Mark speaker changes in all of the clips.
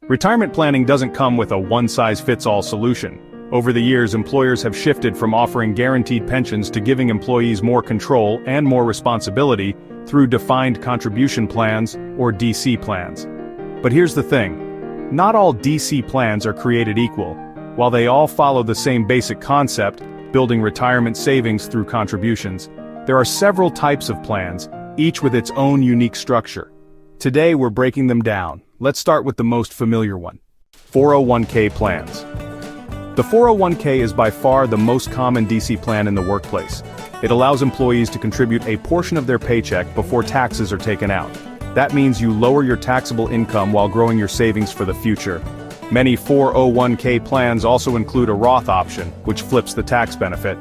Speaker 1: Retirement planning doesn't come with a one-size-fits-all solution. Over the years, employers have shifted from offering guaranteed pensions to giving employees more control and more responsibility through defined contribution plans, or DC plans. But here's the thing. Not all DC plans are created equal. While they all follow the same basic concept, building retirement savings through contributions, there are several types of plans, each with its own unique structure. Today we're breaking them down. Let's start with the most familiar one. 401k plans. The 401k is by far the most common DC plan in the workplace. It allows employees to contribute a portion of their paycheck before taxes are taken out. That means you lower your taxable income while growing your savings for the future. Many 401k plans also include a Roth option, which flips the tax benefit.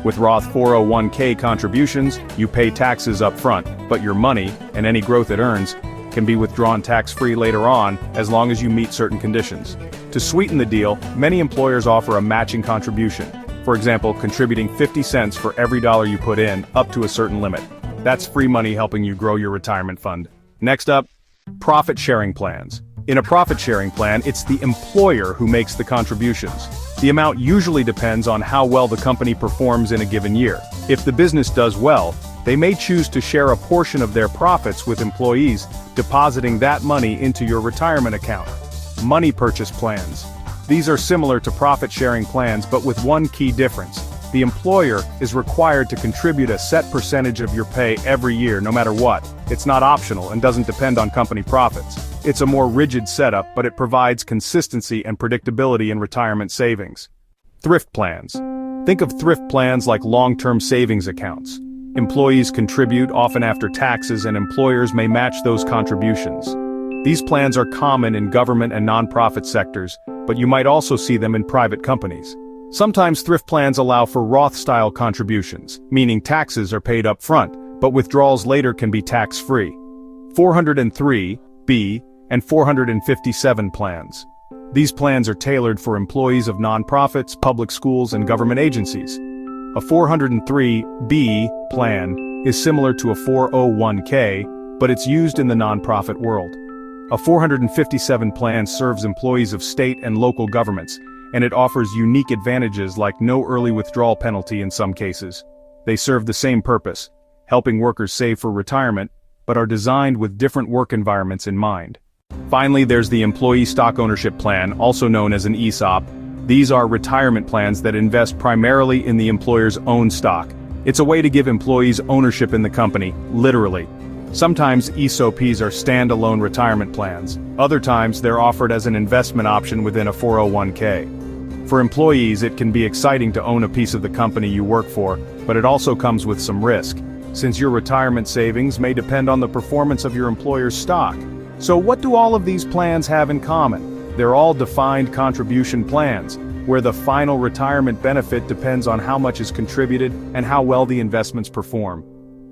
Speaker 1: With Roth 401k contributions, you pay taxes up front, but your money, and any growth it earns, can be withdrawn tax-free later on, as long as you meet certain conditions. To sweeten the deal, many employers offer a matching contribution. For example, contributing 50 cents for every dollar you put in, up to a certain limit. That's free money helping you grow your retirement fund. Next up, profit-sharing plans. In a profit-sharing plan, it's the employer who makes the contributions. The amount usually depends on how well the company performs in a given year. If the business does well, they may choose to share a portion of their profits with employees, depositing that money into your retirement account. Money purchase plans. These are similar to profit-sharing plans, but with one key difference. The employer is required to contribute a set percentage of your pay every year, no matter what. It's not optional and doesn't depend on company profits. It's a more rigid setup, but it provides consistency and predictability in retirement savings. Thrift plans. Think of thrift plans like long-term savings accounts. Employees contribute, often after taxes, and employers may match those contributions. These plans are common in government and nonprofit sectors, but you might also see them in private companies. Sometimes thrift plans allow for Roth-style contributions, meaning taxes are paid up front, but withdrawals later can be tax-free. 403(b) and 457 plans. These plans are tailored for employees of nonprofits, public schools, and government agencies. A 403(b) plan is similar to a 401k, but it's used in the nonprofit world. A 457 plan serves employees of state and local governments, and it offers unique advantages like no early withdrawal penalty in some cases. They serve the same purpose, helping workers save for retirement, but are designed with different work environments in mind. Finally, there's the Employee Stock Ownership Plan, also known as an ESOP. These are retirement plans that invest primarily in the employer's own stock. It's a way to give employees ownership in the company, literally. Sometimes ESOPs are standalone retirement plans. Other times they're offered as an investment option within a 401k. For employees, it can be exciting to own a piece of the company you work for, but it also comes with some risk, since your retirement savings may depend on the performance of your employer's stock. So what do all of these plans have in common? They're all defined contribution plans, where the final retirement benefit depends on how much is contributed and how well the investments perform.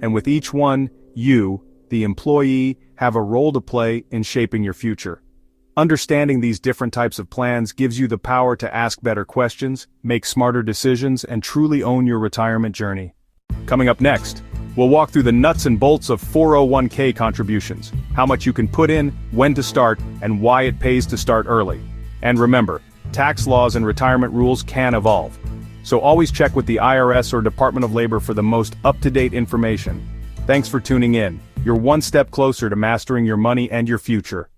Speaker 1: And with each one, you, the employee, have a role to play in shaping your future. Understanding these different types of plans gives you the power to ask better questions, make smarter decisions, and truly own your retirement journey. Coming up next, we'll walk through the nuts and bolts of 401k contributions, how much you can put in, when to start, and why it pays to start early. And remember, tax laws and retirement rules can evolve. So always check with the IRS or Department of Labor for the most up-to-date information. Thanks for tuning in. You're one step closer to mastering your money and your future.